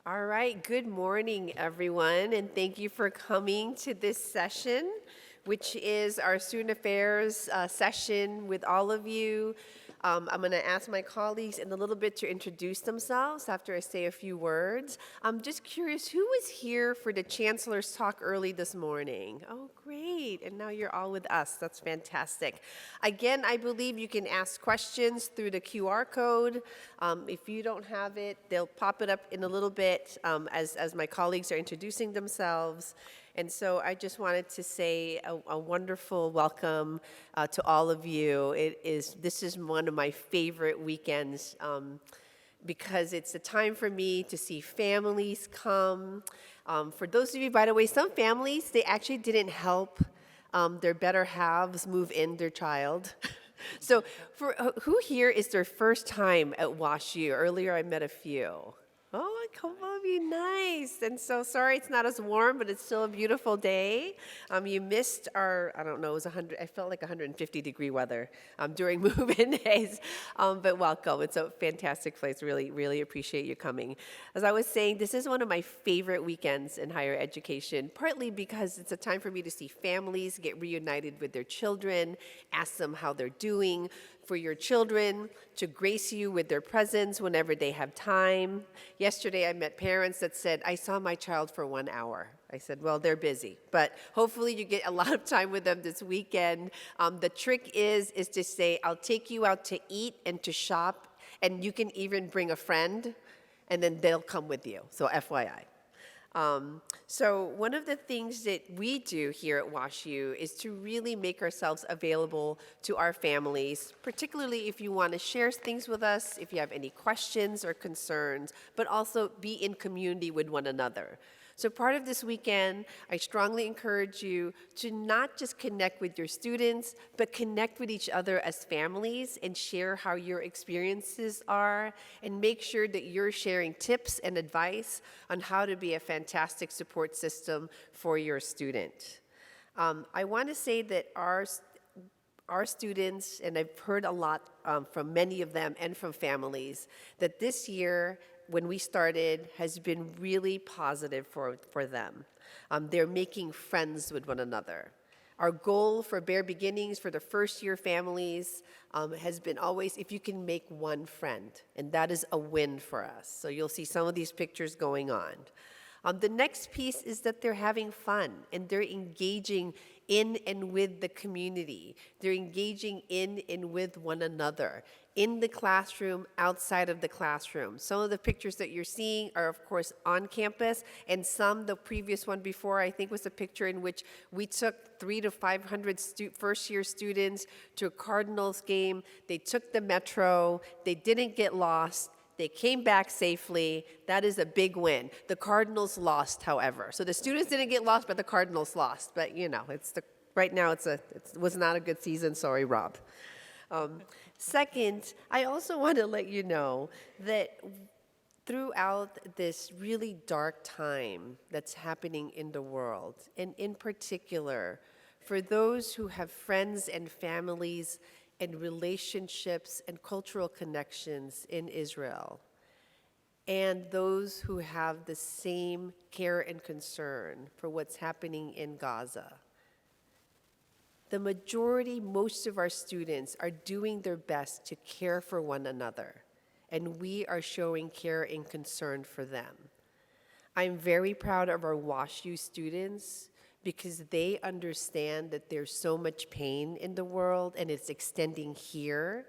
All right, good morning, everyone, and thank you for coming to this session, which is our Student Affairs session with all of you. I'm going to ask my colleagues in a little bit to introduce themselves after I say a few words. I'm just curious, who was here for the Chancellor's talk early this morning? Oh, great, and now you're all with us. That's fantastic. Again, I believe you can ask questions through the QR code. If you don't have it, they'll pop it up in a little bit as my colleagues are introducing themselves. And so I just wanted to say a wonderful welcome to all of you. This is one of my favorite weekends because it's a time for me to see families come. For those of you, by the way, some families, they actually didn't help their better halves move in their child. So for who here is their first time at WashU? Earlier I met a few. Oh, a couple of you, nice. And so sorry it's not as warm, but it's still a beautiful day. You missed our, I don't know, it was 100, I felt like 150-degree weather during move-in days. But welcome, it's a fantastic place. Really, really appreciate you coming. As I was saying, this is one of my favorite weekends in higher education, partly because it's a time for me to see families get reunited with their children, ask them how they're doing, for your children to grace you with their presence whenever they have time. Yesterday, I met parents that said, I saw my child for 1 hour. I said, well, they're busy, but hopefully you get a lot of time with them this weekend. The trick is to say, I'll take you out to eat and to shop, and you can even bring a friend, and then they'll come with you, so FYI. So one of the things that we do here at WashU is to really make ourselves available to our families, particularly if you want to share things with us, if you have any questions or concerns, but also be in community with one another. So part of this weekend, I strongly encourage you to not just connect with your students, but connect with each other as families and share how your experiences are, and make sure that you're sharing tips and advice on how to be a fantastic support system for your student. I want to say that our students, and I've heard a lot from many of them and from families, that this year when we started has been really positive for them. They're making friends with one another. Our goal for Bare Beginnings for the first year families has been always if you can make one friend, and that is a win for us. So you'll see some of these pictures going on. The next piece is that they're having fun and they're engaging in and with the community. They're engaging in and with one another, in the classroom, outside of the classroom. Some of the pictures that you're seeing are, of course, on campus, and some, the previous one before, I think was a picture in which we took 300 to 500 first-year students to a Cardinals game. They took the metro. They didn't get lost. They came back safely. That is a big win. The Cardinals lost, however. So the students didn't get lost, but the Cardinals lost. But you know, right now it was not a good season. Sorry, Rob. Second, I also want to let you know that throughout this really dark time that's happening in the world, and in particular, for those who have friends and families and relationships and cultural connections in Israel, and those who have the same care and concern for what's happening in Gaza. The majority, most of our students are doing their best to care for one another, and we are showing care and concern for them. I'm very proud of our WashU students because they understand that there's so much pain in the world and it's extending here,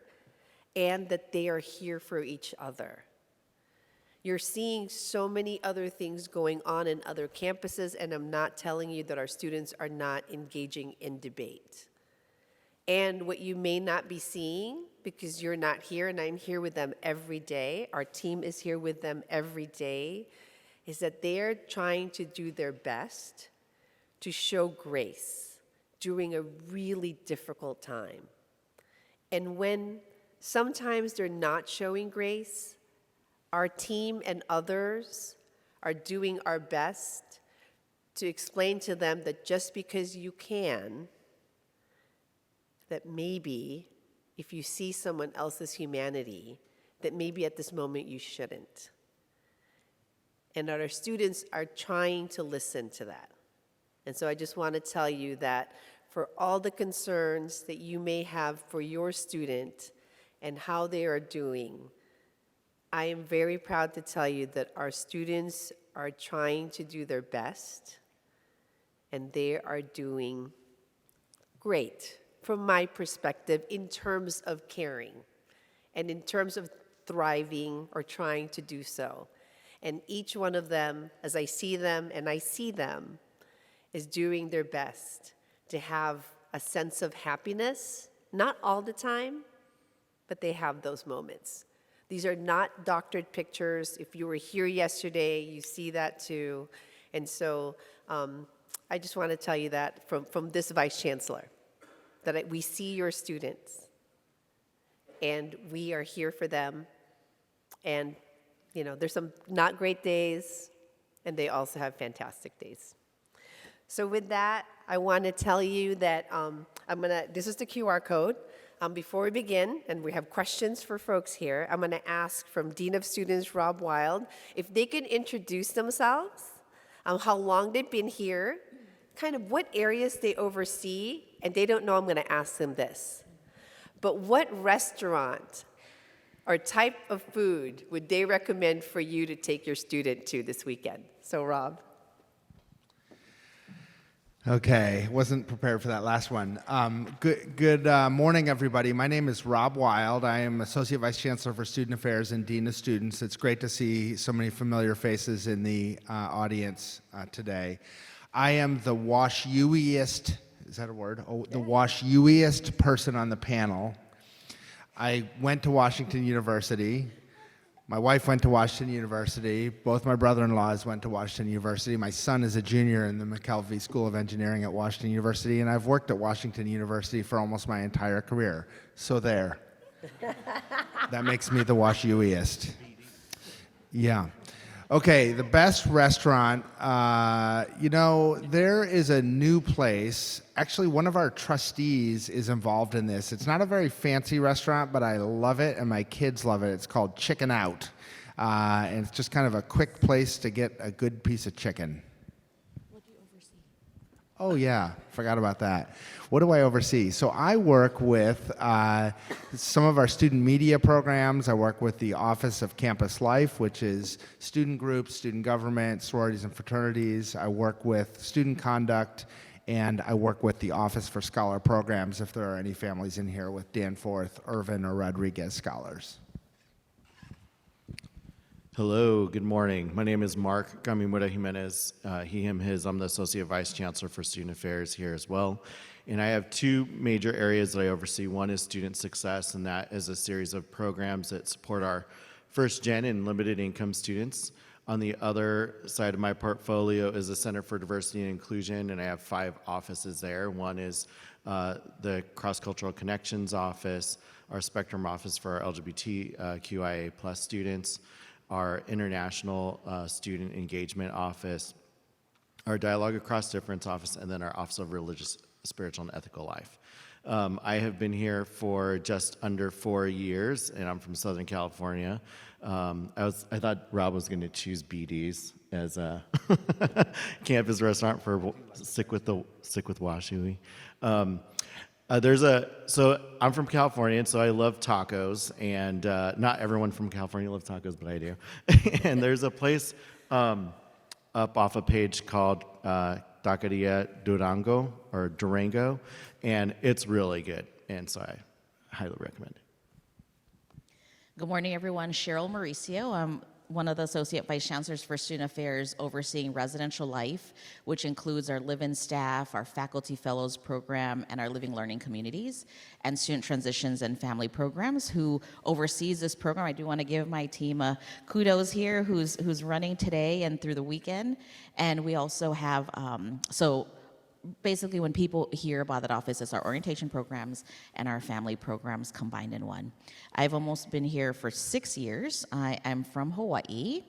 and that they are here for each other. You're seeing so many other things going on in other campuses, and I'm not telling you that our students are not engaging in debate. And what you may not be seeing, because you're not here and I'm here with them every day, our team is here with them every day, is that they're trying to do their best to show grace during a really difficult time. And when sometimes they're not showing grace, our team and others are doing our best to explain to them that just because you can, that maybe if you see someone else's humanity, that maybe at this moment you shouldn't. and that our students are trying to listen to that. And so I just want to tell you that for all the concerns that you may have for your student and how they are doing, I am very proud to tell you that our students are trying to do their best, and they are doing great from my perspective in terms of caring and in terms of thriving or trying to do so. And each one of them, as I see them and I see them, is doing their best to have a sense of happiness, not all the time, but they have those moments. These are not doctored pictures. If you were here yesterday, you see that too. And so I just want to tell you that from this Vice Chancellor, that we see your students, and we are here for them. And, you know, there's some not great days, and they also have fantastic days. So with that, I want to tell you that this is the QR code. Before we begin, and we have questions for folks here, I'm going to ask from Dean of Students, Rob Wild, if they can introduce themselves, how long they've been here, kind of what areas they oversee, and they don't know I'm going to ask them this. But what restaurant or type of food would they recommend for you to take your student to this weekend? So, Rob. Okay, wasn't prepared for that last one. Good morning, everybody. My name is Rob Wild. I am Associate Vice Chancellor for Student Affairs and Dean of Students. It's great to see so many familiar faces in the audience today. I am the WashUiest, is that a word? Oh, the WashUiest person on the panel. I went to Washington University. My wife went to Washington University. Both my brother-in-laws went to Washington University. My son is a junior in the McKelvey School of Engineering at Washington University, and I've worked at Washington University for almost my entire career. So there. That makes me the WashUiest. Yeah. Okay, the best restaurant. There is a new place. Actually, one of our trustees is involved in this. It's not a very fancy restaurant, but I love it, and my kids love it. It's called Chicken Out, and it's just kind of a quick place to get a good piece of chicken. What do you oversee? Oh, yeah, forgot about that. What do I oversee? So I work with some of our student media programs. I work with the Office of Campus Life, which is student groups, student government, sororities and fraternities. I work with student conduct, and I work with the Office for Scholar Programs, if there are any families in here with Danforth, Irvin, or Rodriguez scholars. Hello, good morning. My name is Mark Gamimura Jimenez. He, him, his. I'm the Associate Vice Chancellor for Student Affairs here as well. And I have two major areas that I oversee. One is student success, and that is a series of programs that support our first-gen and limited income students. On the other side of my portfolio is the Center for Diversity and Inclusion, and I have 5 offices there. One is the Cross-Cultural Connections Office, our Spectrum Office for our LGBTQIA+ students, our International Student Engagement Office, our Dialogue Across Difference Office, and then our Office of Religious, Spiritual, and Ethical Life. I have been here for just under 4 years, and I'm from Southern California. I thought Rob was going to choose BD's as a campus restaurant for stick with WashUI. So I'm from California, and so I love tacos, and not everyone from California loves tacos, but I do. And there's a place up off a page called Taqueria Durango, and it's really good, and so I highly recommend it. Good morning, everyone. Cheryl Mauricio. I'm one of the Associate Vice Chancellors for Student Affairs overseeing residential life, which includes our live-in staff, our faculty fellows program, and our living learning communities, and student transitions and family programs. Who oversees this program? I do want to give my team a kudos here, who's running today and through the weekend. And we also have, basically when people hear about that office, it's our orientation programs and our family programs combined in one. I've almost been here for 6 years. I am from Hawaii,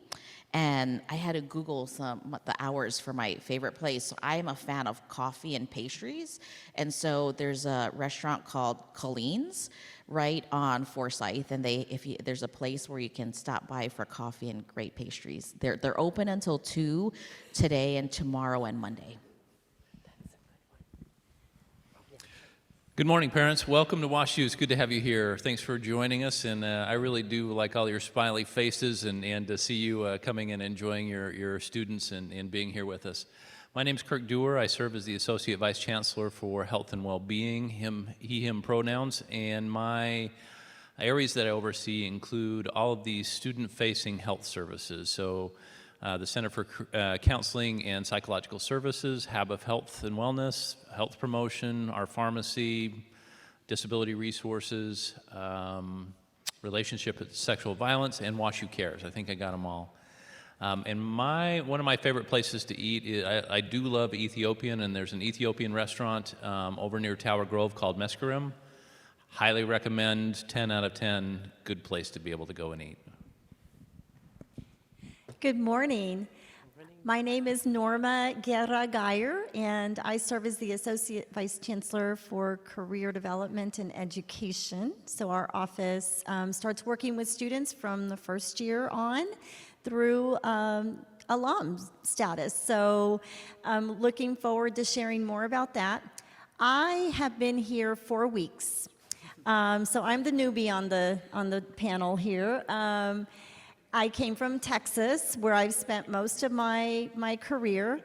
And I had to Google the hours for my favorite place. So I'm a fan of coffee and pastries, and so there's a restaurant called Colleen's right on Forsyth, and there's a place where you can stop by for coffee and great pastries. They're open until 2 today and tomorrow and Monday. Good morning, parents. Welcome to WashU. It's good to have you here. Thanks for joining us, and I really do like all your smiley faces and to see you coming and enjoying your students and being here with us. My name's Kirk Dewar. I serve as the Associate Vice Chancellor for Health and Well-Being, him pronouns, and my areas that I oversee include all of these student-facing health services. So the Center for Counseling and Psychological Services, Hab of Health and Wellness, Health Promotion, our pharmacy, disability resources, relationship with sexual violence, and WashU Cares. I think I got them all. And one of my favorite places to eat is, I do love Ethiopian, and there's an Ethiopian restaurant over near Tower Grove called Mescarim. Highly recommend, 10 out of 10, good place to be able to go and eat. Good morning. My name is Norma Guerra Geyer, and I serve as the Associate Vice Chancellor for Career Development and Education. So our office starts working with students from the first year on through alum status. So I'm looking forward to sharing more about that. I have been here 4 weeks. So I'm the newbie on the panel here. I came from Texas, where I've spent most of my career.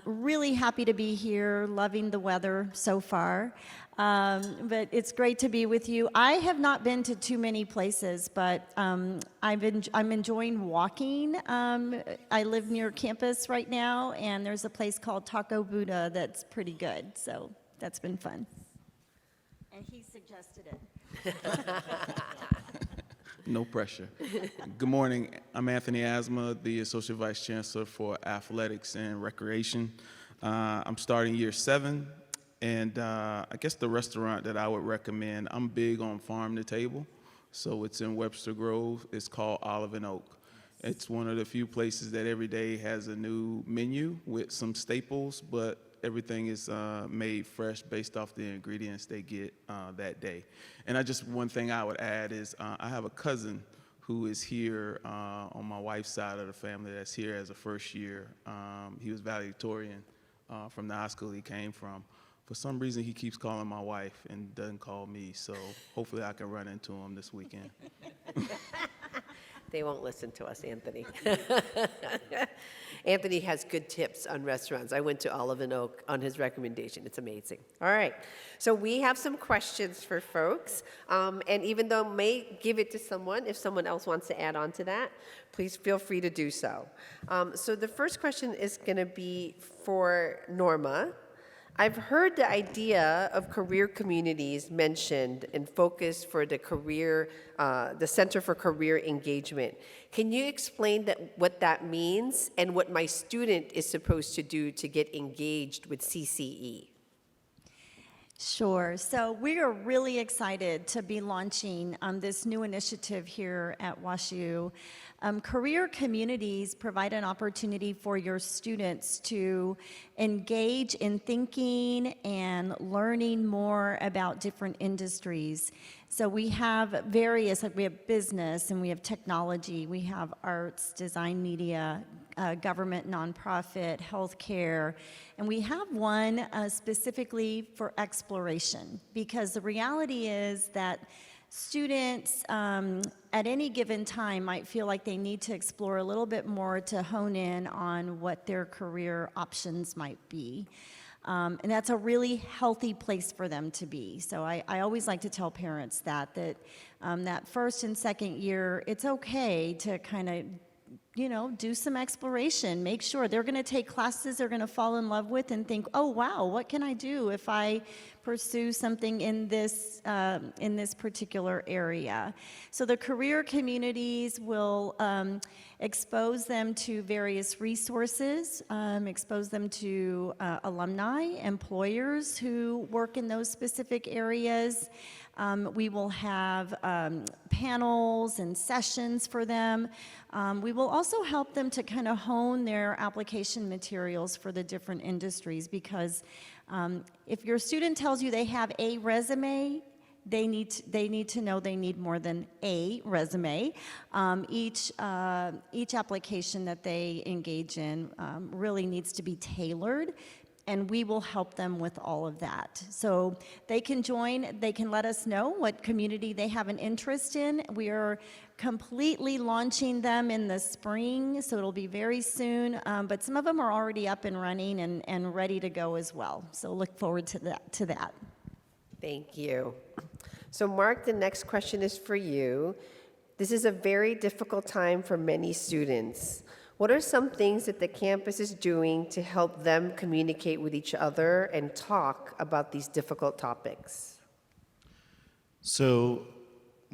Really happy to be here, loving the weather so far. But it's great to be with you. I have not been to too many places, but I'm enjoying walking. I live near campus right now, and there's a place called Taco Buddha that's pretty good. So that's been fun. And he suggested it. No pressure. Good morning. I'm Anthony Asma, the Associate Vice Chancellor for Athletics and Recreation. I'm starting year 7, and I guess the restaurant that I would recommend, I'm big on farm to table, so it's in Webster Grove. It's called Olive and Oak. It's one of the few places that every day has a new menu with some staples, but everything is made fresh based off the ingredients they get that day. And one thing I would add is I have a cousin who is here on my wife's side of the family that's here as a first year. He was valedictorian from the high school he came from. For some reason, he keeps calling my wife and doesn't call me, so hopefully I can run into him this weekend. They won't listen to us, Anthony. Anthony has good tips on restaurants. I went to Olive and Oak on his recommendation. It's amazing. All right. So we have some questions for folks. And even though I may give it to someone, if someone else wants to add on to that, please feel free to do so. So the first question is going to be for Norma. I've heard the idea of career communities mentioned and focused for the Center for Career Engagement. Can you explain what that means and what my student is supposed to do to get engaged with CCE? Sure. So we are really excited to be launching this new initiative here at WashU. Career communities provide an opportunity for your students to engage in thinking and learning more about different industries. So we have we have business and we have technology, we have arts, design, media, government, nonprofit, healthcare, and we have one specifically for exploration, because the reality is that students at any given time might feel like they need to explore a little bit more to hone in on what their career options might be. And that's a really healthy place for them to be. So I always like to tell parents that that first and second year, it's okay to kind of do some exploration. Make sure they're going to take classes they're going to fall in love with and think, oh, wow, what can I do if I pursue something in this particular area? So the career communities will expose them to various resources, expose them to alumni, employers who work in those specific areas. We will have panels and sessions for them. We will also help them to kind of hone their application materials for the different industries, because if your student tells you they have a resume, they need to know they need more than a resume. Each application that they engage in really needs to be tailored, and we will help them with all of that. So they can join, they can let us know what community they have an interest in. We are completely launching them in the spring, so it'll be very soon, but some of them are already up and running and ready to go as well. So look forward to that. Thank you. So Mark, the next question is for you. This is a very difficult time for many students. What are some things that the campus is doing to help them communicate with each other and talk about these difficult topics? So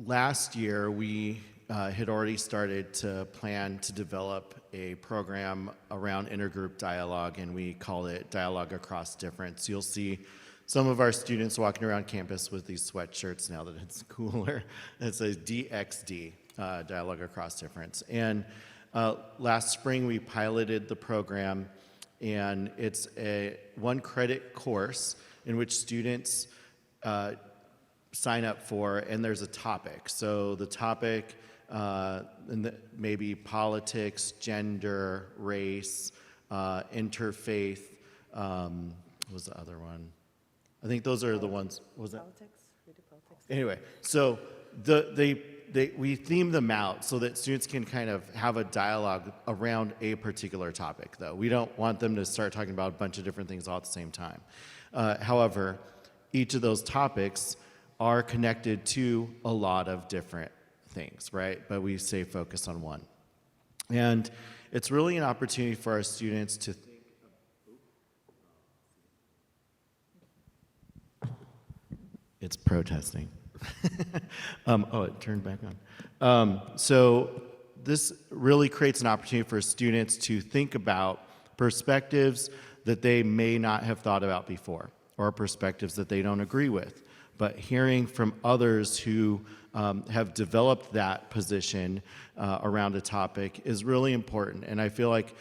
last year, we had already started to plan to develop a program around intergroup dialogue, and we call it Dialogue Across Difference. You'll see some of our students walking around campus with these sweatshirts now that it's cooler. It says DXD, Dialogue Across Difference. And last spring, we piloted the program, and it's a one-credit course in which students sign up for, and there's a topic. So the topic maybe politics, gender, race, interfaith. What was the other one? I think those are the ones. What was that? Politics? We do politics. Anyway, so we theme them out so that students can kind of have a dialogue around a particular topic, though. We don't want them to start talking about a bunch of different things all at the same time. However, each of those topics are connected to a lot of different things, right? But we stay focused on one. And it's really an opportunity for our students to think. It's protesting. Oh, it turned back on. So this really creates an opportunity for students to think about perspectives that they may not have thought about before, or perspectives that they don't agree with. But hearing from others who have developed that position around a topic is really important. And I feel like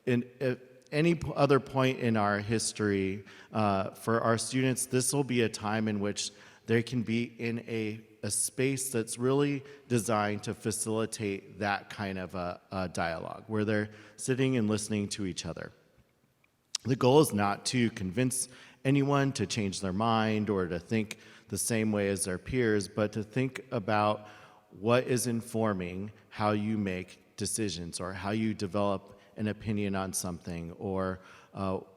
at any other point in our history, for our students, this will be a time in which they can be in a space that's really designed to facilitate that kind of a dialogue, where they're sitting and listening to each other. The goal is not to convince anyone to change their mind or to think the same way as their peers, but to think about what is informing how you make decisions, or how you develop an opinion on something, or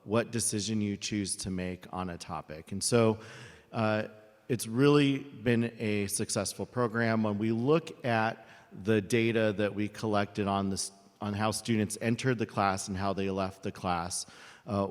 what decision you choose to make on a topic. And so it's really been a successful program. When we look at the data that we collected on how students entered the class and how they left the class,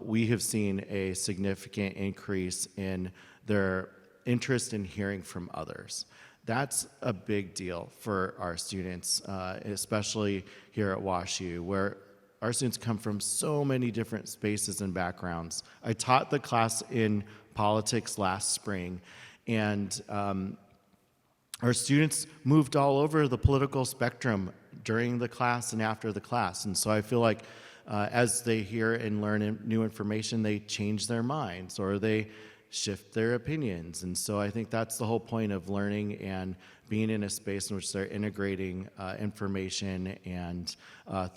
we have seen a significant increase in their interest in hearing from others. That's a big deal for our students, especially here at WashU, where our students come from so many different spaces and backgrounds. I taught the class in politics last spring, and our students moved all over the political spectrum during the class and after the class. And so I feel like as they hear and learn new information, they change their minds, or they shift their opinions. And so I think that's the whole point of learning and being in a space in which they're integrating information and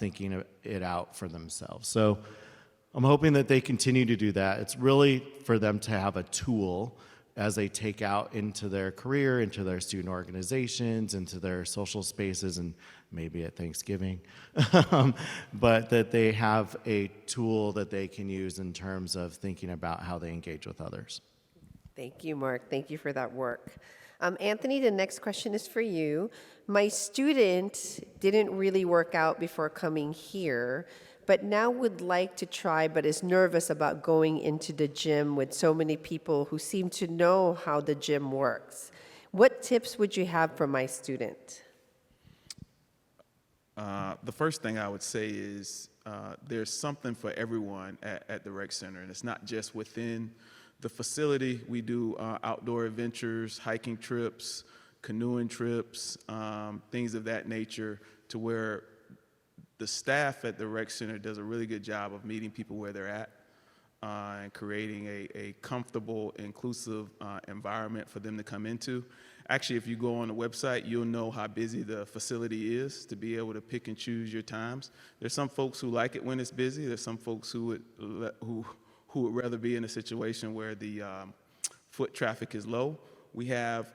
thinking it out for themselves. So I'm hoping that they continue to do that. It's really for them to have a tool as they take out into their career, into their student organizations, into their social spaces, and maybe at Thanksgiving, but that they have a tool that they can use in terms of thinking about how they engage with others. Thank you, Mark. Thank you for that work. Anthony, the next question is for you. My student didn't really work out before coming here, but now would like to try, but is nervous about going into the gym with so many people who seem to know how the gym works. What tips would you have for my student? The first thing I would say is there's something for everyone at the rec center, and it's not just within The facility, we do outdoor adventures, hiking trips, canoeing trips, things of that nature, to where the staff at the rec center does a really good job of meeting people where they're at and creating a comfortable, inclusive environment for them to come into. Actually, if you go on the website, you'll know how busy the facility is to be able to pick and choose your times. There's some folks who like it when it's busy. There's some folks who would rather be in a situation where the foot traffic is low. We have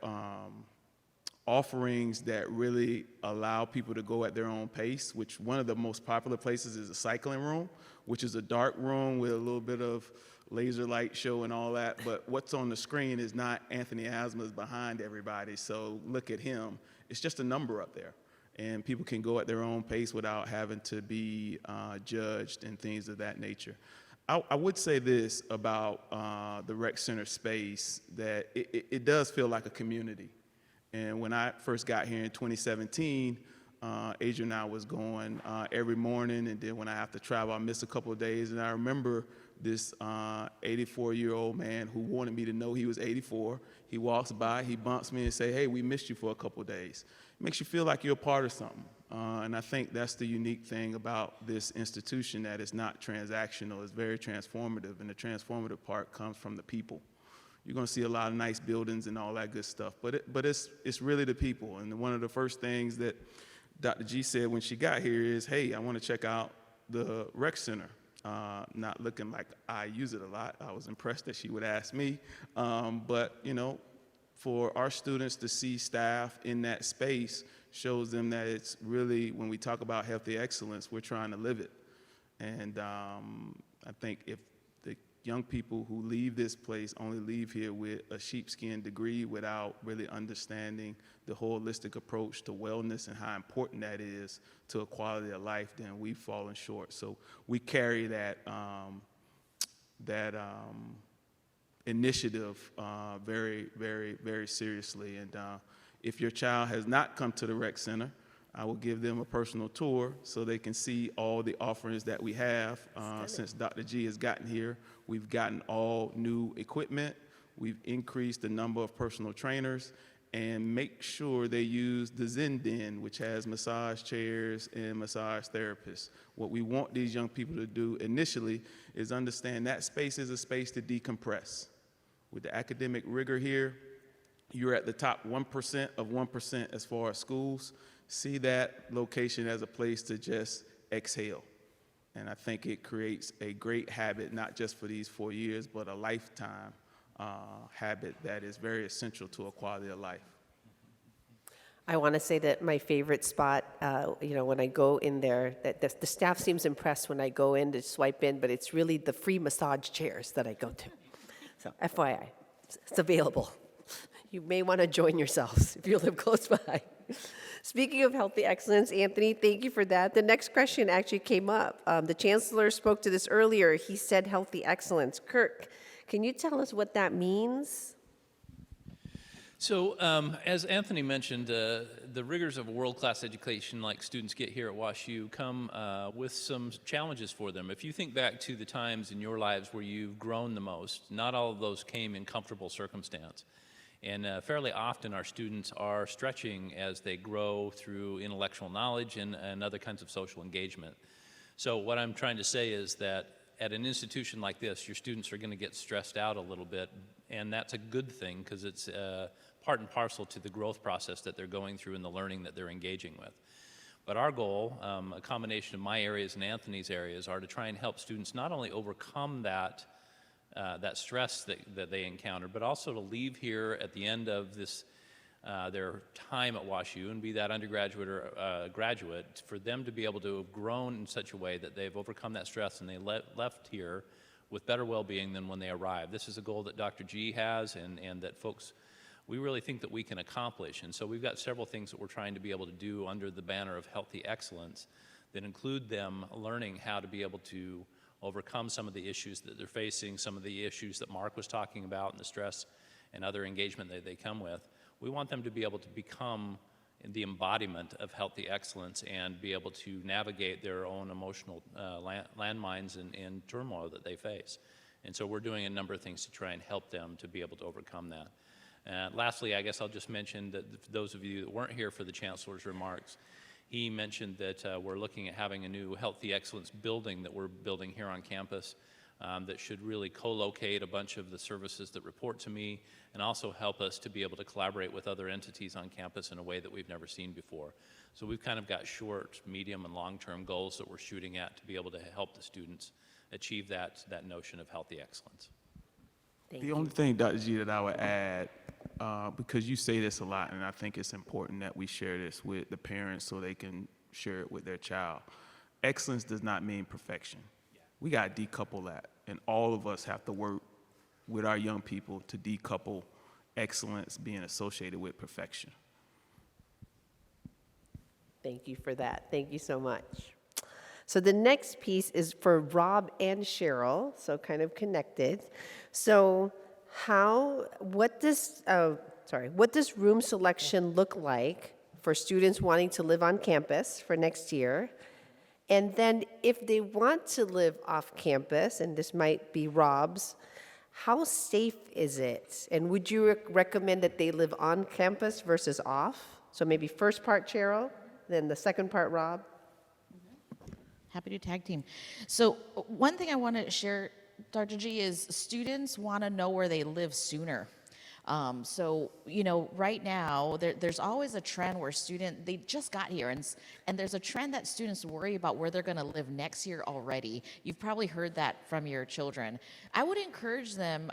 offerings that really allow people to go at their own pace, which one of the most popular places is a cycling room, which is a dark room with a little bit of laser light show and all that, but what's on the screen is not Anthony Asma's behind everybody, so look at him. It's just a number up there, and people can go at their own pace without having to be judged and things of that nature. I would say this about the rec center space, that it does feel like a community. And when I first got here in 2017, Adrian and I was going every morning, and then when I have to travel, I miss a couple of days. And I remember this 84-year-old man who wanted me to know he was 84. He walks by, he bumps me and say, "Hey, we missed you for a couple of days." It makes you feel like you're a part of something. And I think that's the unique thing about this institution, that it's not transactional, it's very transformative, and the transformative part comes from the people. You're going to see a lot of nice buildings and all that good stuff, but it's really the people. And one of the first things that Dr. G said when she got here is, "Hey, I want to check out the rec center." Not looking like I use it a lot. I was impressed that she would ask me. But, you know, for our students to see staff in that space shows them that it's really, when we talk about healthy excellence, we're trying to live it. And I think if the young people who leave this place only leave here with a sheepskin degree without really understanding the holistic approach to wellness and how important that is to a quality of life, then we've fallen short. So we carry that initiative very, very, very seriously. And if your child has not come to the rec center, I will give them a personal tour so they can see all the offerings that we have. Since Dr. G has gotten here, we've gotten all new equipment. We've increased the number of personal trainers, and make sure they use the Zen Den, which has massage chairs and massage therapists. What we want these young people to do initially is understand that space is a space to decompress. With the academic rigor here, you're at the top 1% of 1% as far as schools. See that location as a place to just exhale. And I think it creates a great habit, not just for these 4 years, but a lifetime habit that is very essential to a quality of life. I want to say that my favorite spot, when I go in there, that the staff seems impressed when I go in to swipe in, but it's really the free massage chairs that I go to. So FYI, it's available. You may want to join yourselves if you live close by. Speaking of healthy excellence, Anthony, thank you for that. The next question actually came up. The Chancellor spoke to this earlier. He said healthy excellence. Kirk, can you tell us what that means? So, as Anthony mentioned, the rigors of a world-class education like students get here at WashU come with some challenges for them. If you think back to the times in your lives where you've grown the most, not all of those came in comfortable circumstance. And fairly often our students are stretching as they grow through intellectual knowledge and other kinds of social engagement. So what I'm trying to say is that at an institution like this, your students are going to get stressed out a little bit, and that's a good thing because it's part and parcel to the growth process that they're going through and the learning that they're engaging with. But our goal, a combination of my areas and Anthony's areas, are to try and help students not only overcome that stress that they encounter, but also to leave here at the end of this their time at WashU and be that undergraduate or graduate, for them to be able to have grown in such a way that they've overcome that stress and they left here with better well-being than when they arrived. This is a goal that Dr. G has and that folks, we really think that we can accomplish. And so we've got several things that we're trying to be able to do under the banner of healthy excellence that include them learning how to be able to overcome some of the issues that they're facing, some of the issues that Mark was talking about, and the stress and other engagement that they come with. We want them to be able to become the embodiment of healthy excellence and be able to navigate their own emotional landmines and turmoil that they face. And so we're doing a number of things to try and help them to be able to overcome that. Lastly, I guess I'll just mention that for those of you that weren't here for the Chancellor's remarks, he mentioned that we're looking at having a new Healthy Excellence building that we're building here on campus that should really co-locate a bunch of the services that report to me and also help us to be able to collaborate with other entities on campus in a way that we've never seen before. So we've kind of got short, medium, and long-term goals that we're shooting at to be able to help the students achieve that notion of healthy excellence. The only thing, Dr. G, that I would add, because you say this a lot, and I think it's important that we share this with the parents so they can share it with their child. Excellence does not mean perfection. We got to decouple that, and all of us have to work with our young people to decouple excellence being associated with perfection. Thank you for that. Thank you so much. So the next piece is for Rob and Cheryl, so kind of connected. So what does room selection look like for students wanting to live on campus for next year? And then if they want to live off campus, and this might be Rob's, how safe is it? And would you recommend that they live on campus versus off? So maybe first part Cheryl, then the second part Rob. Happy to tag team. So one thing I want to share, Dr. G, is students want to know where they live sooner. So, right now, there's always a trend where they just got here, and there's a trend that students worry about where they're going to live next year already. You've probably heard that from your children. I would encourage them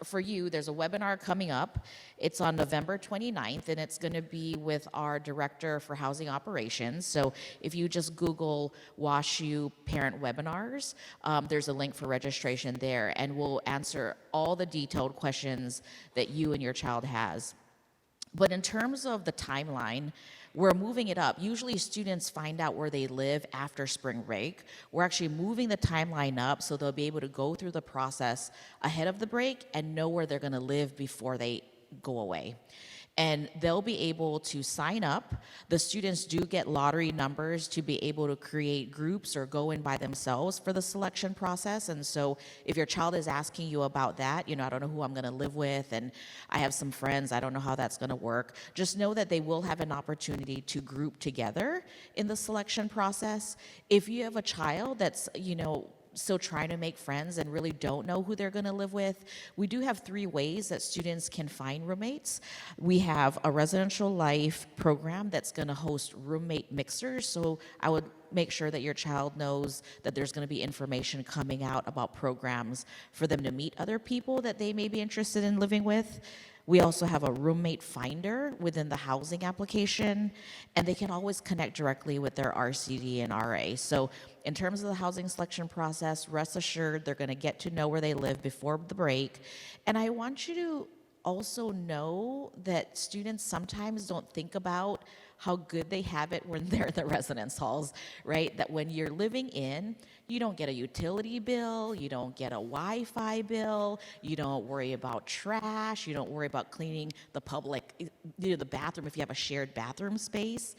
for you, there's a webinar coming up. It's on November 29th, and it's going to be with our Director for Housing Operations. So if you just Google WashU Parent Webinars, there's a link for registration there, and we'll answer all the detailed questions that you and your child has. But in terms of the timeline, we're moving it up. Usually students find out where they live after spring break. We're actually moving the timeline up so they'll be able to go through the process ahead of the break and know where they're going to live before they go away. And they'll be able to sign up. The students do get lottery numbers to be able to create groups or go in by themselves for the selection process. And so if your child is asking you about that, I don't know who I'm going to live with, and I have some friends, I don't know how that's going to work, just know that they will have an opportunity to group together in the selection process. If you have a child that's, still trying to make friends and really don't know who they're going to live with, we do have 3 ways that students can find roommates. We have a residential life program that's going to host roommate mixers, so I would make sure that your child knows that there's going to be information coming out about programs for them to meet other people that they may be interested in living with. We also have a roommate finder within the housing application, and they can always connect directly with their RCD and RA. So in terms of the housing selection process, rest assured they're going to get to know where they live before the break. And I want you to also know that students sometimes don't think about how good they have it when they're in the residence halls, right? That when you're living in, you don't get a utility bill, you don't get a Wi-Fi bill, you don't worry about trash, you don't worry about cleaning the public, the bathroom if you have a shared bathroom space.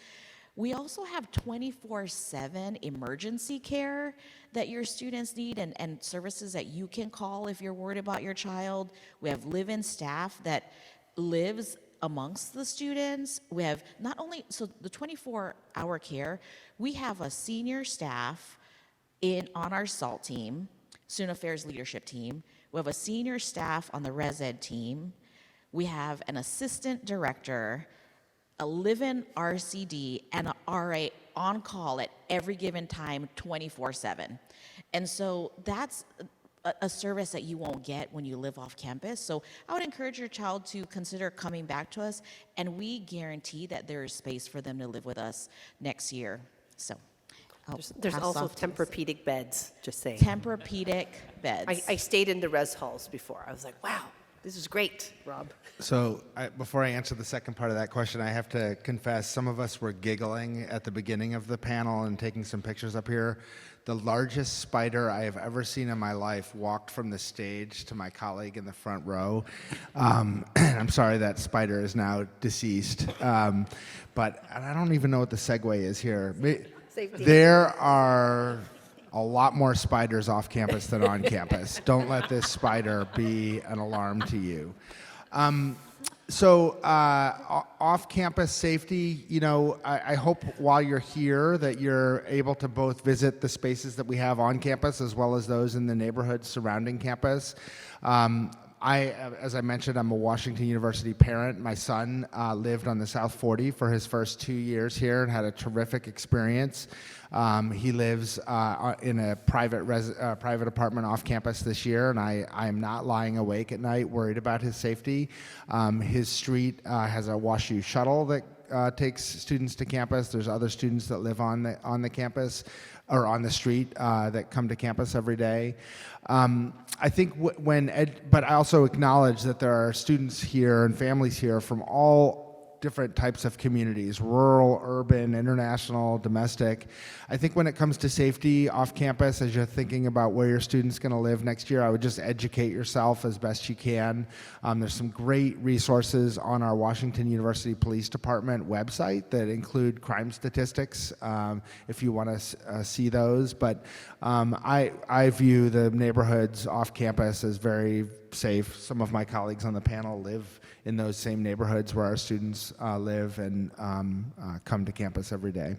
We also have 24/7 emergency care that your students need and services that you can call if you're worried about your child. We have live-in staff that lives amongst the students. We have so the 24-hour care, we have a senior staff on our SALT team, Student Affairs Leadership Team. We have a senior staff on the Res Ed team. We have an assistant director, a live-in RCD, and an RA on call at every given time, 24/7. And so that's a service that you won't get when you live off campus. So I would encourage your child to consider coming back to us, and we guarantee that there is space for them to live with us next year. So There's also Tempur-Pedic beds, just saying. Tempur-Pedic beds. I stayed in the res halls before. I was like, wow, this is great, Rob. So before I answer the second part of that question, I have to confess, some of us were giggling at the beginning of the panel and taking some pictures up here. The largest spider I have ever seen in my life walked from the stage to my colleague in the front row. I'm sorry that spider is now deceased. But I don't even know what the segue is here. Safety. There are a lot more spiders off campus than on campus. Don't let this spider be an alarm to you. Off-campus safety, I hope while you're here that you're able to both visit the spaces that we have on campus as well as those in the neighborhoods surrounding campus. As I mentioned, I'm a Washington University parent. My son lived on the South 40 for his first 2 years here and had a terrific experience. He lives in a private apartment off campus this year, and I am not lying awake at night worried about his safety. His street has a WashU shuttle that takes students to campus. There's other students that live on the campus or on the street that come to campus every day. I think but I also acknowledge that there are students here and families here from all different types of communities, rural, urban, international, domestic. I think when it comes to safety off campus, as you're thinking about where your student's going to live next year, I would just educate yourself as best you can. There's some great resources on our Washington University Police Department website that include crime statistics if you want to see those. But I view the neighborhoods off campus as very safe. Some of my colleagues on the panel live in those same neighborhoods where our students live and come to campus every day.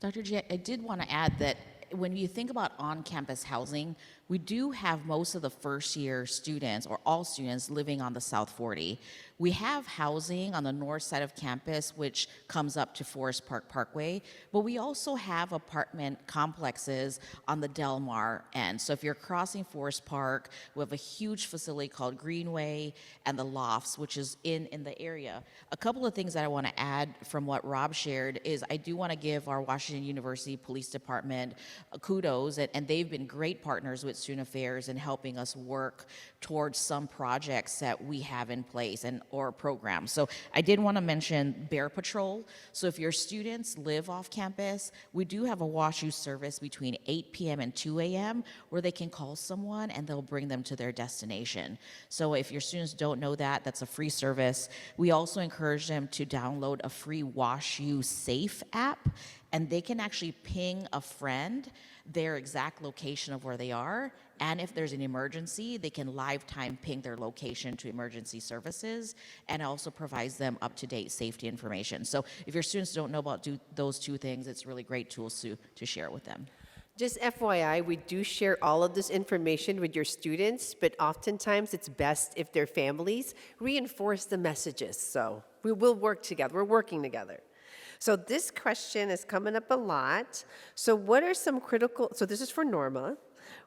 Dr. G, I did want to add that when you think about on-campus housing, we do have most of the first-year students, or all students, living on the South 40. We have housing on the north side of campus, which comes up to Forest Park Parkway, but we also have apartment complexes on the Del Mar end. So if you're crossing Forest Park, we have a huge facility called Greenway and the Lofts, which is in the area. A couple of things that I want to add from what Rob shared is I do want to give our Washington University Police Department kudos, and they've been great partners with Student Affairs in helping us work towards some projects that we have in place or programs. So I did want to mention Bear Patrol. So if your students live off campus, we do have a WashU service between 8 p.m. and 2 a.m. where they can call someone and they'll bring them to their destination. So if your students don't know that, that's a free service. We also encourage them to download a free WashU Safe app, and they can actually ping a friend their exact location of where they are, and if there's an emergency, they can live time ping their location to emergency services, and also provides them up-to-date safety information. So if your students don't know about those two things, it's really great tools to share with them. Just FYI, we do share all of this information with your students, but oftentimes it's best if their families reinforce the messages. So we will work together. We're working together. So this question is coming up a lot. So this is for Norma.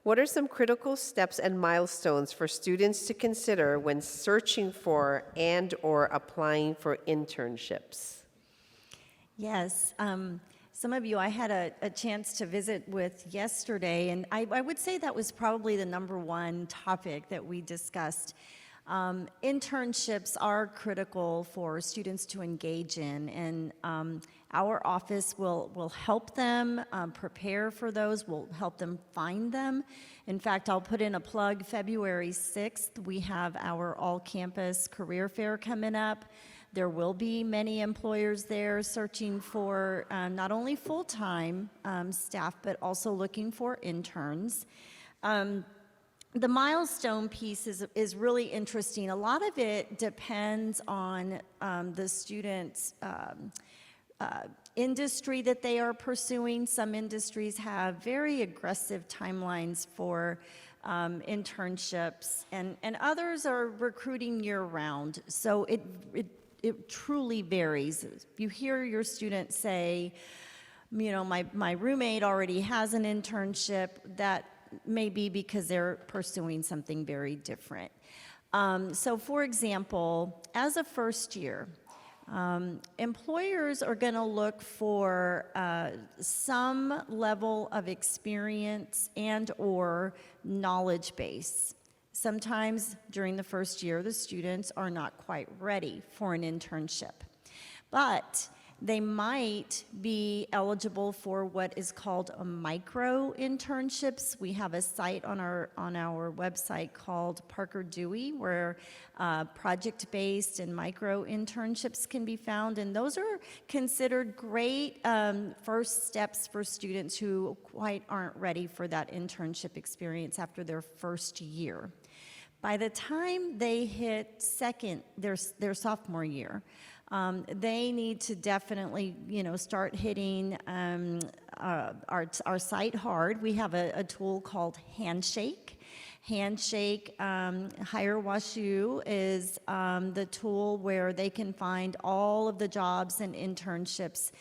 What are some critical steps and milestones for students to consider when searching for and/or applying for internships? Yes. Some of you I had a chance to visit with yesterday, and I would say that was probably the number one topic that we discussed. Internships are critical for students to engage in, and our office will help them prepare for those, will help them find them. In fact, I'll put in a plug. February 6th, we have our all-campus career fair coming up. There will be many employers there searching for not only full-time staff, but also looking for interns. The milestone piece is really interesting. A lot of it depends on the student's industry that they are pursuing. Some industries have very aggressive timelines for internships, and others are recruiting year-round. So it truly varies. You hear your student say, my roommate already has an internship, that may be because they're pursuing something very different. So for example, as a first year, employers are going to look for some level of experience and or knowledge base. Sometimes during the first year, the students are not quite ready for an internship. But they might be eligible for what is called a micro internships. We have a site on our website called Parker Dewey, where project-based and micro internships can be found, and those are considered great first steps for students who quite aren't ready for that internship experience after their first year. By the time they hit their sophomore year, they need to definitely, start hitting our site hard. We have a tool called Handshake. Handshake, Hire WashU is the tool where they can find all of the jobs and internships.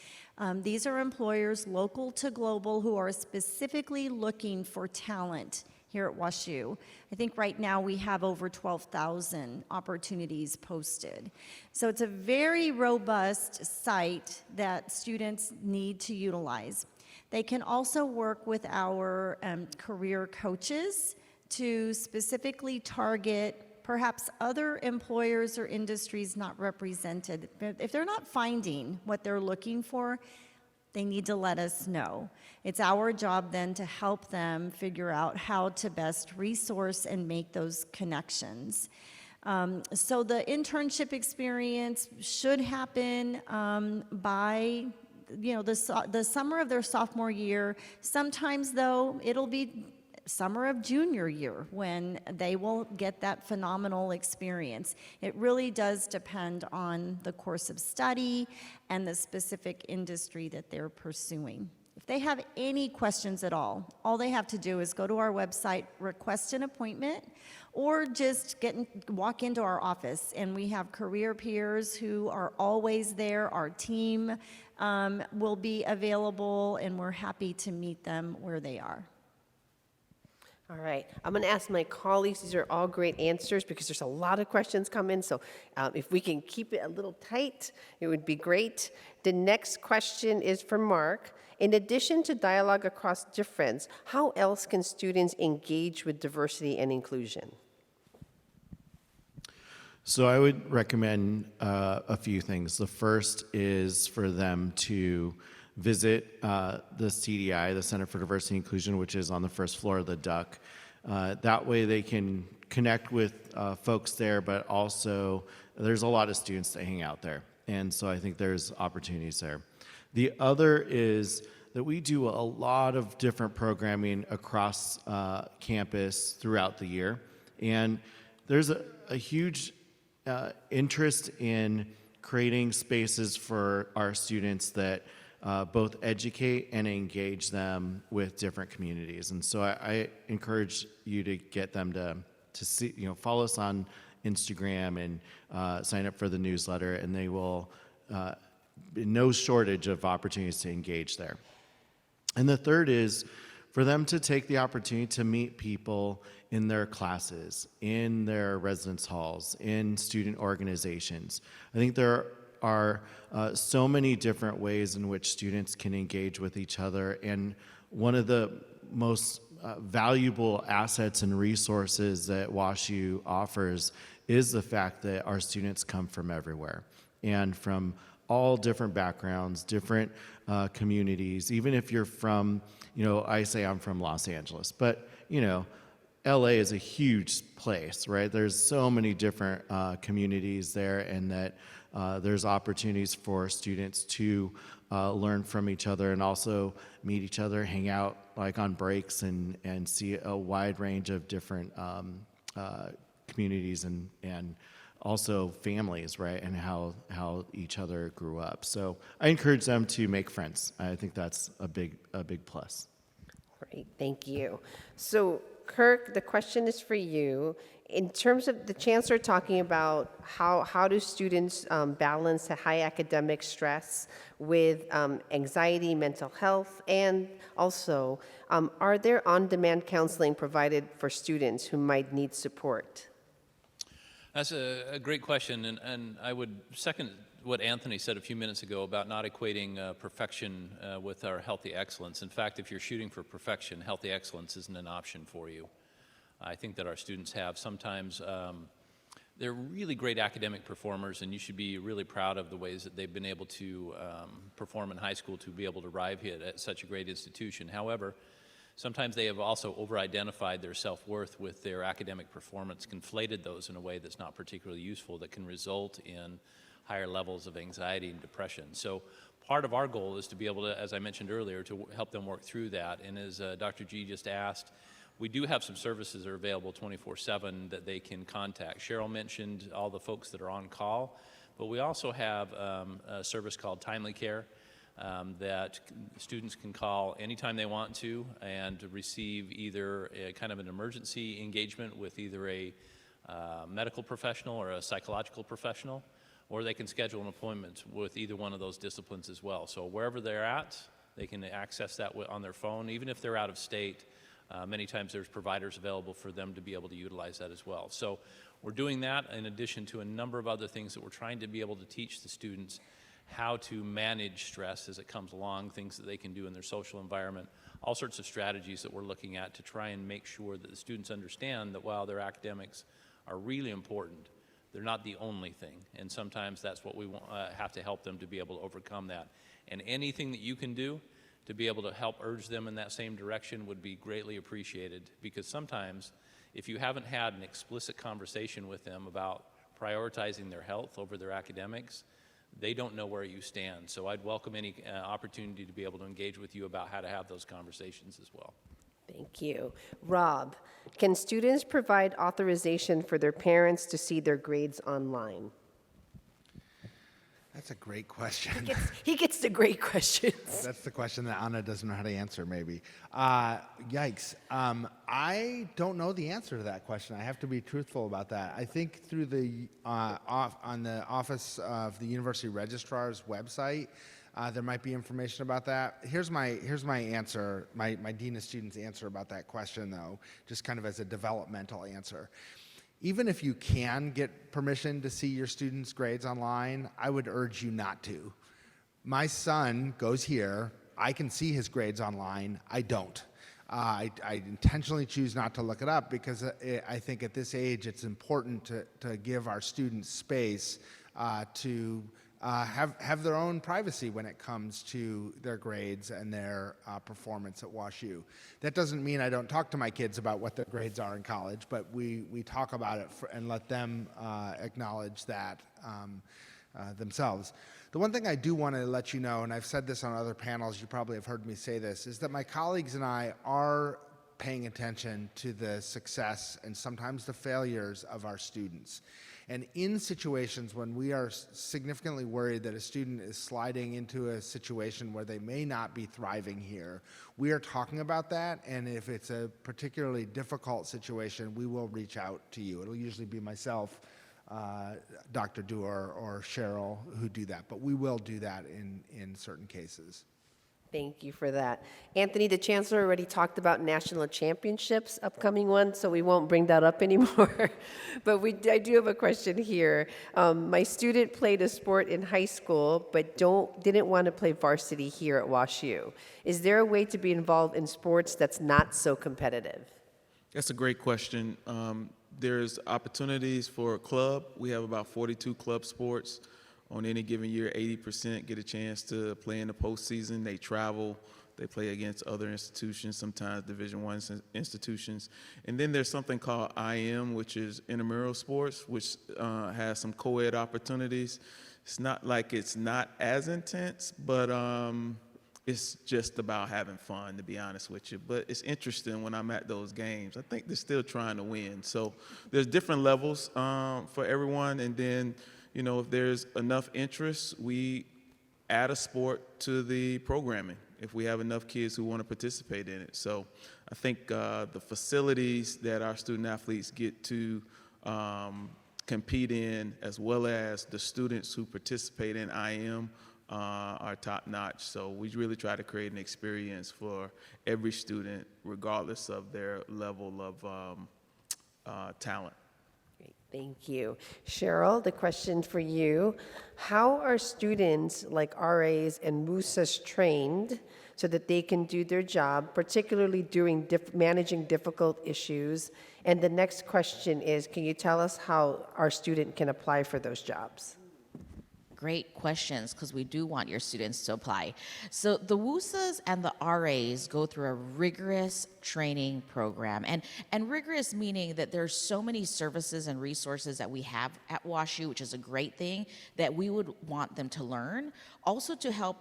These are employers local to global who are specifically looking for talent here at WashU. I think right now we have over 12,000 opportunities posted. So it's a very robust site that students need to utilize. They can also work with our career coaches to specifically target perhaps other employers or industries not represented. If they're not finding what they're looking for, they need to let us know. It's our job then to help them figure out how to best resource and make those connections. So the internship experience should happen by the summer of their sophomore year. Sometimes, though, it'll be summer of junior year when they will get that phenomenal experience. It really does depend on the course of study and the specific industry that they're pursuing. If they have any questions at all they have to do is go to our website, request an appointment, or just walk into our office, and we have career peers who are always there. Our team will be available, and we're happy to meet them where they are. All right, I'm going to ask my colleagues, these are all great answers because there's a lot of questions coming, so if we can keep it a little tight, it would be great. The next question is for Mark. In addition to dialogue across difference, how else can students engage with diversity and inclusion? So I would recommend a few things. The first is for them to visit the CDI, the Center for Diversity and Inclusion, which is on the first floor of the Duck. That way they can connect with folks there, but also there's a lot of students that hang out there. And so I think there's opportunities there. The other is that we do a lot of different programming across campus throughout the year. And there's a huge interest in creating spaces for our students that both educate and engage them with different communities. And so I encourage you to get them to see, follow us on Instagram and sign up for the newsletter, and they will, no shortage of opportunities to engage there. And the third is for them to take the opportunity to meet people in their classes, in their residence halls, in student organizations. I think there are so many different ways in which students can engage with each other, and one of the most valuable assets and resources that WashU offers is the fact that our students come from everywhere and from all different backgrounds, different communities. Even if you're from, I say I'm from Los Angeles, but LA is a huge place, right? There's so many different communities there, and that there's opportunities for students to learn from each other and also meet each other, hang out like on breaks, and see a wide range of different communities and also families, right? And how each other grew up. So I encourage them to make friends. I think that's a big plus. Great, thank you. So Kirk, the question is for you. In terms of the chancellor talking about how do students balance the high academic stress with anxiety, mental health, and also are there on-demand counseling provided for students who might need support? That's a great question, and I would second what Anthony said a few minutes ago about not equating perfection with our healthy excellence. In fact, if you're shooting for perfection, healthy excellence isn't an option for you. I think that our students have sometimes they're really great academic performers, and you should be really proud of the ways that they've been able to perform in high school to be able to arrive here at such a great institution. However, sometimes they have also over-identified their self-worth with their academic performance, conflated those in a way that's not particularly useful, that can result in higher levels of anxiety and depression. So part of our goal is to be able to, as I mentioned earlier, to help them work through that. And as Dr. G just asked, we do have some services that are available 24/7 that they can contact. Cheryl mentioned all the folks that are on call, but we also have a service called Timely Care that students can call anytime they want to and receive either a kind of an emergency engagement with either a medical professional or a psychological professional, or they can schedule an appointment with either one of those disciplines as well. So wherever they're at, they can access that on their phone, even if they're out of state. Many times there's providers available for them to be able to utilize that as well. So we're doing that in addition to a number of other things that we're trying to be able to teach the students how to manage stress as it comes along, things that they can do in their social environment, all sorts of strategies that we're looking at to try and make sure that the students understand that while their academics are really important, they're not the only thing. And sometimes that's what we have to help them to be able to overcome that. And anything that you can do to be able to help urge them in that same direction would be greatly appreciated, because sometimes if you haven't had an explicit conversation with them about prioritizing their health over their academics, they don't know where you stand. So I'd welcome any opportunity to be able to engage with you about how to have those conversations as well. Thank you. Rob, can students provide authorization for their parents to see their grades online? That's a great question. He gets the great questions. That's the question that Anna doesn't know how to answer, maybe. Yikes. I don't know the answer to that question. I have to be truthful about that. I think through the on the Office of the University Registrar's website, there might be information about that. Here's my answer, my Dean of Students answer about that question, though, just kind of as a developmental answer. Even if you can get permission to see your students' grades online, I would urge you not to. My son goes here. I can see his grades online. I don't. I intentionally choose not to look it up because I think at this age it's important to give our students space to have their own privacy when it comes to their grades and their performance at WashU. That doesn't mean I don't talk to my kids about what their grades are in college, but we talk about it and let them acknowledge that themselves. The one thing I do want to let you know, and I've said this on other panels, you probably have heard me say this, is that my colleagues and I are paying attention to the success and sometimes the failures of our students. And in situations when we are significantly worried that a student is sliding into a situation where they may not be thriving here, we are talking about that, and if it's a particularly difficult situation, we will reach out to you. It'll usually be myself, Dr. Doerr, or Cheryl who do that, but we will do that in certain cases. Thank you for that. Anthony, the Chancellor already talked about national championships, upcoming one, so we won't bring that up anymore. But I do have a question here. My student played a sport in high school, but didn't want to play varsity here at WashU. Is there a way to be involved in sports that's not so competitive? That's a great question. There's opportunities for a club. We have about 42 club sports. On any given year, 80% get a chance to play in the postseason. They travel. They play against other institutions, sometimes Division I institutions. And then there's something called IM, which is intramural sports, which has some co-ed opportunities. It's not like it's not as intense, but it's just about having fun, to be honest with you. But it's interesting when I'm at those games. I think they're still trying to win. So there's different levels for everyone. And then, you know, if there's enough interest, we add a sport to the programming if we have enough kids who want to participate in it. So I think the facilities that our student athletes get to compete in, as well as the students who participate in IM, are top notch. So we really try to create an experience for every student, regardless of their level of talent. Great, thank you. Cheryl, the question for you. How are students like RAs and MUSAs trained so that they can do their job, particularly during managing difficult issues? And the next question is, can you tell us how our student can apply for those jobs? Great questions, because we do want your students to apply. So the WUSAs and the RAs go through a rigorous training program. And rigorous meaning that there's so many services and resources that we have at WashU, which is a great thing, that we would want them to learn. Also to help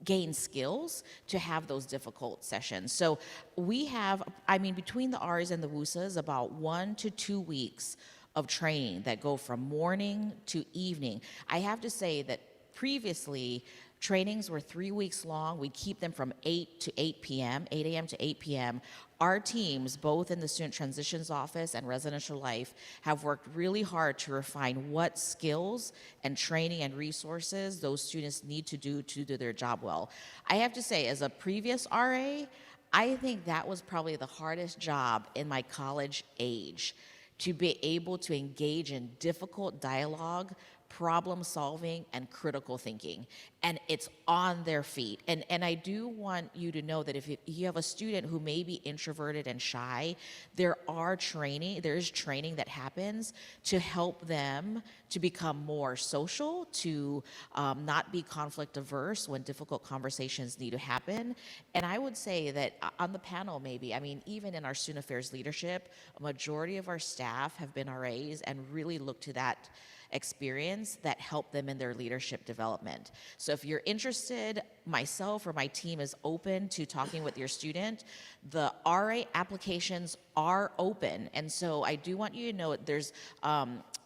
gain skills to have those difficult sessions. So we have, between the Rs and the WUSAs, about 1 to 2 weeks of training that go from morning to evening. I have to say that previously, trainings were 3 weeks long. We'd keep them from 8 to 8 p.m., 8 a.m. to 8 p.m. Our teams, both in the Student Transitions Office and Residential Life, have worked really hard to refine what skills and training and resources those students need to do their job well. I have to say, as a previous RA, I think that was probably the hardest job in my college age, to be able to engage in difficult dialogue, problem solving, and critical thinking. And it's on their feet. And I do want you to know that if you have a student who may be introverted and shy, there is training that happens to help them to become more social, to not be conflict averse when difficult conversations need to happen. And I would say that on the panel, maybe, even in our student affairs leadership, a majority of our staff have been RAs and really look to that experience that help them in their leadership development. So if you're interested, myself or my team is open to talking with your student. The RA applications are open, and so I do want you to know there's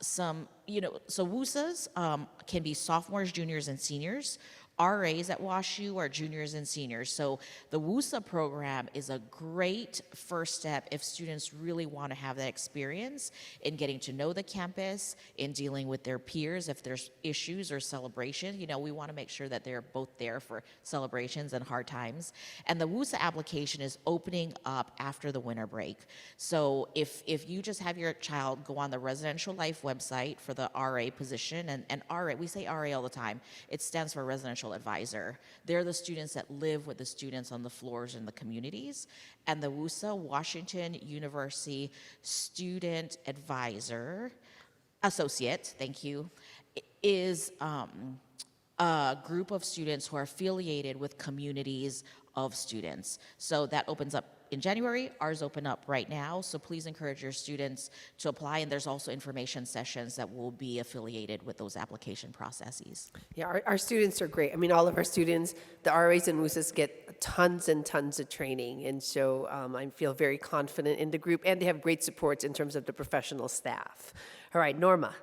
so WUSAs can be sophomores, juniors, and seniors. RAs at WashU are juniors and seniors. So the WUSA program is a great first step if students really want to have that experience in getting to know the campus, in dealing with their peers if there's issues or celebrations. We want to make sure that they're both there for celebrations and hard times. And the WUSA application is opening up after the winter break. So if you just have your child go on the Residential Life website for the RA position, and RA, we say RA all the time, it stands for Residential Advisor. They're the students that live with the students on the floors in the communities. And the WUSA, Washington University Student Advisor Associate, thank you, is a group of students who are affiliated with communities of students. So that opens up in January. Ours open up right now, so please encourage your students to apply, and there's also information sessions that will be affiliated with those application processes. Yeah, our students are great. All of our students, the RAs and WUSAs, get tons and tons of training, and so I feel very confident in the group, and they have great supports in terms of the professional staff. All right, Norma,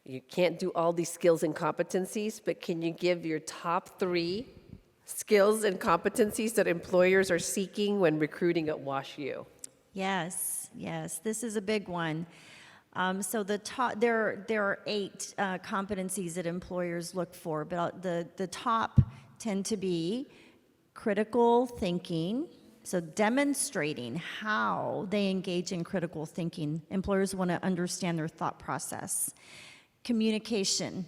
you can't do all these skills and competencies, but can you give your top 3 skills and competencies that employers are seeking when recruiting at WashU? Yes, this is a big one. So there are 8 competencies that employers look for, but the top tend to be critical thinking. So demonstrating how they engage in critical thinking. Employers want to understand their thought process. Communication,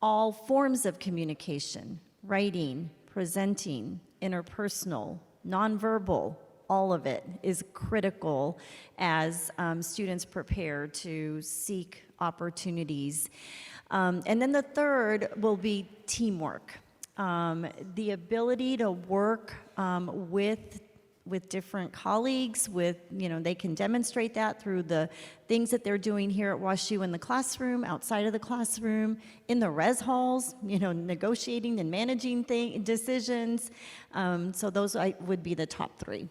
all forms of communication, writing, presenting, interpersonal, nonverbal, all of it is critical as students prepare to seek opportunities. And then the third will be teamwork. The ability to work with different colleagues, they can demonstrate that through the things that they're doing here at WashU in the classroom, outside of the classroom, in the res halls, negotiating and managing decisions. So those would be the top 3.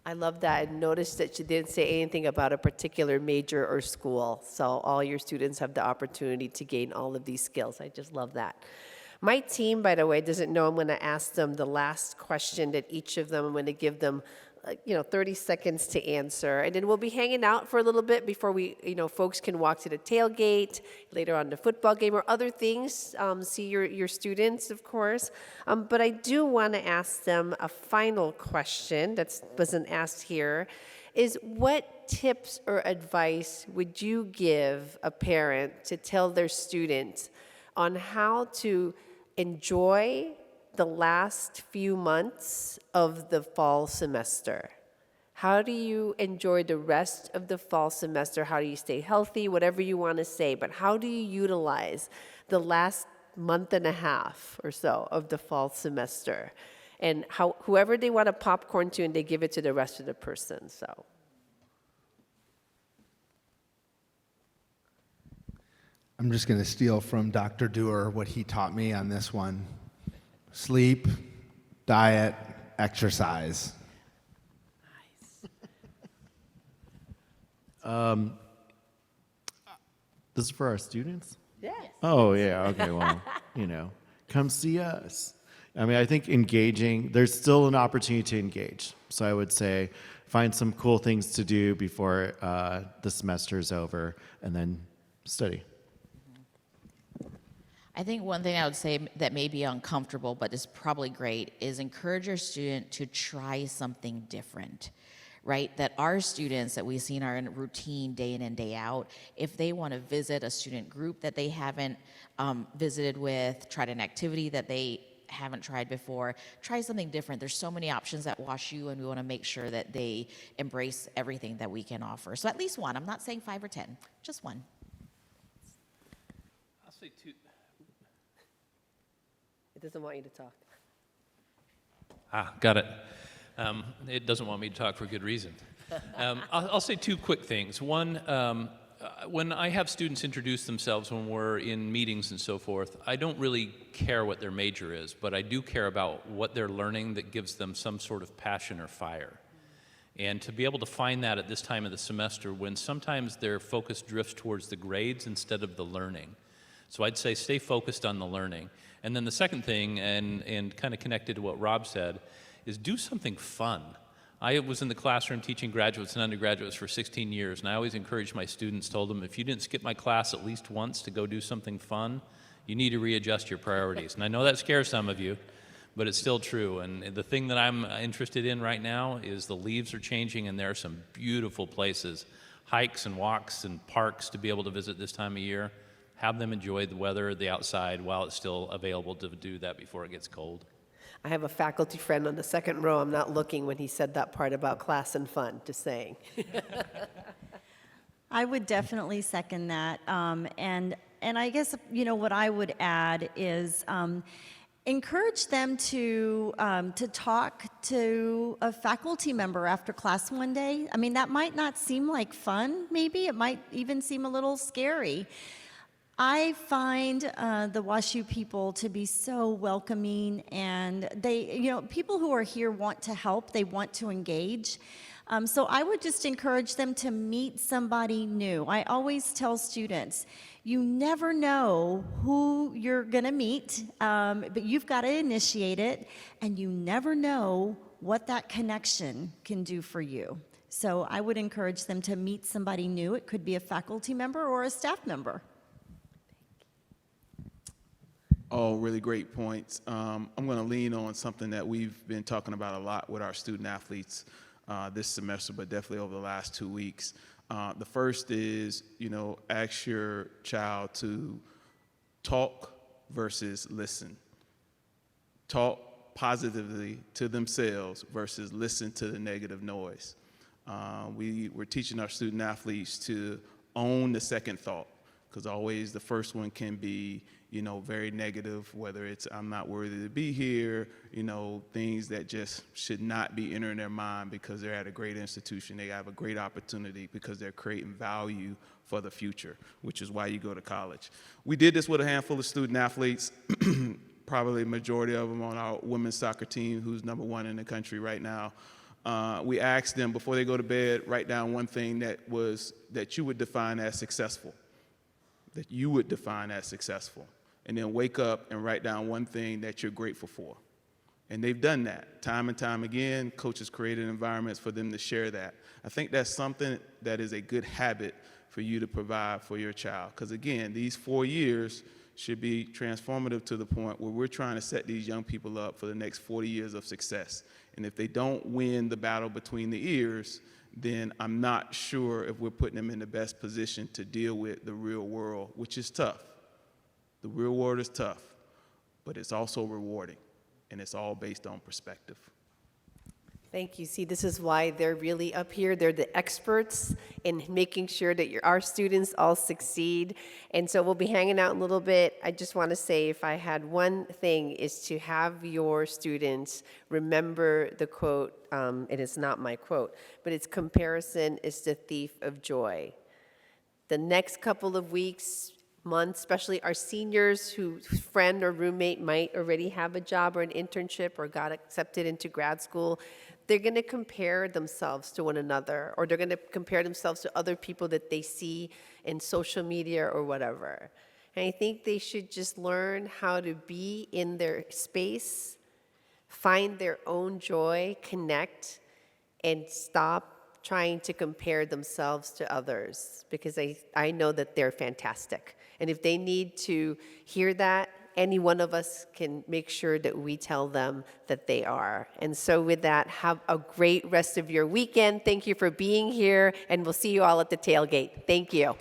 I love that. I noticed that you didn't say anything about a particular major or school, so all your students have the opportunity to gain all of these skills. I just love that. My team, by the way, doesn't know I'm going to ask them the last question that each of them, I'm going to give them 30 seconds to answer. And then we'll be hanging out for a little bit before folks can walk to the tailgate, later on the football game or other things, see your students, of course. But I do want to ask them a final question that wasn't asked here, is what tips or advice would you give a parent to tell their student on how to enjoy the last few months of the fall semester? How do you enjoy the rest of the fall semester? How do you stay healthy? Whatever you want to say, but how do you utilize the last month and a half or so of the fall semester? And whoever they want to popcorn to, and they give it to the rest of the person, so. I'm just going to steal from Dr. Dewar what he taught me on this one. Sleep, diet, exercise. This is for our students? Yeah. Oh, yeah, okay, well, come see us. I mean, I think engaging, there's still an opportunity to engage. So I would say find some cool things to do before the semester is over, and then study. I think one thing I would say that may be uncomfortable, but is probably great, is encourage your student to try something different, right? That our students that we've seen are in routine day in and day out. If they want to visit a student group that they haven't visited with, tried an activity that they haven't tried before, try something different. There's so many options at WashU, and we want to make sure that they embrace everything that we can offer. So at least one. I'm not saying 5 or 10, just one. I'll say 2. It doesn't want you to talk. Got it. It doesn't want me to talk for good reason. I'll say 2 quick things. One, when I have students introduce themselves when we're in meetings and so forth, I don't really care what their major is, but I do care about what they're learning that gives them some sort of passion or fire. And to be able to find that at this time of the semester when sometimes their focus drifts towards the grades instead of the learning. So I'd say stay focused on the learning. And then the second thing, and kind of connected to what Rob said, is do something fun. I was in the classroom teaching graduates and undergraduates for 16 years, and I always encouraged my students, told them, if you didn't skip my class at least once to go do something fun, you need to readjust your priorities. And I know that scares some of you, but it's still true. And the thing that I'm interested in right now is the leaves are changing, and there are some beautiful places, hikes and walks and parks to be able to visit this time of year. Have them enjoy the weather, the outside, while it's still available to do that before it gets cold. I have a faculty friend on the second row. I'm not looking when he said that part about class and fun, just saying. I would definitely second that. And I guess, what I would add is encourage them to talk to a faculty member after class one day. I mean, that might not seem like fun, maybe. It might even seem a little scary. I find the WashU people to be so welcoming, and they, people who are here want to help, they want to engage. So I would just encourage them to meet somebody new. I always tell students, you never know who you're going to meet, but you've got to initiate it, and you never know what that connection can do for you. So I would encourage them to meet somebody new. It could be a faculty member or a staff member. All really great points. I'm going to lean on something that we've been talking about a lot with our student athletes this semester, but definitely over the last 2 weeks. The first is, ask your child to talk versus listen. Talk positively to themselves versus listen to the negative noise. We're teaching our student athletes to own the second thought, because always the first one can be, very negative, whether it's I'm not worthy to be here, things that just should not be entering their mind because they're at a great institution. They have a great opportunity because they're creating value for the future, which is why you go to college. We did this with a handful of student athletes, probably a majority of them on our women's soccer team, who's #1 in the country right now. We asked them before they go to bed, write down one thing that you would define as successful. That you would define as successful, and then wake up and write down one thing that you're grateful for. And they've done that time and time again. Coaches created environments for them to share that. I think that's something that is a good habit for you to provide for your child, because again, these 4 years should be transformative to the point where we're trying to set these young people up for the next 40 years of success. And if they don't win the battle between the ears, then I'm not sure if we're putting them in the best position to deal with the real world, which is tough. The real world is tough, but it's also rewarding. and it's all based on perspective. Thank you. See, this is why they're really up here. They're the experts in making sure that our students all succeed. And so we'll be hanging out in a little bit. I just want to say, if I had one thing, is to have your students remember the quote, it is not my quote, but it's comparison is the thief of joy. The next couple of weeks, months, especially our seniors whose friend or roommate might already have a job or an internship or got accepted into grad school, they're going to compare themselves to one another, or they're going to compare themselves to other people that they see in social media or whatever. And I think they should just learn how to be in their space, find their own joy, connect, and stop trying to compare themselves to others, because I know that they're fantastic. And if they need to hear that, any one of us can make sure that we tell them that they are. And so with that, have a great rest of your weekend. Thank you for being here, and we'll see you all at the tailgate. Thank you.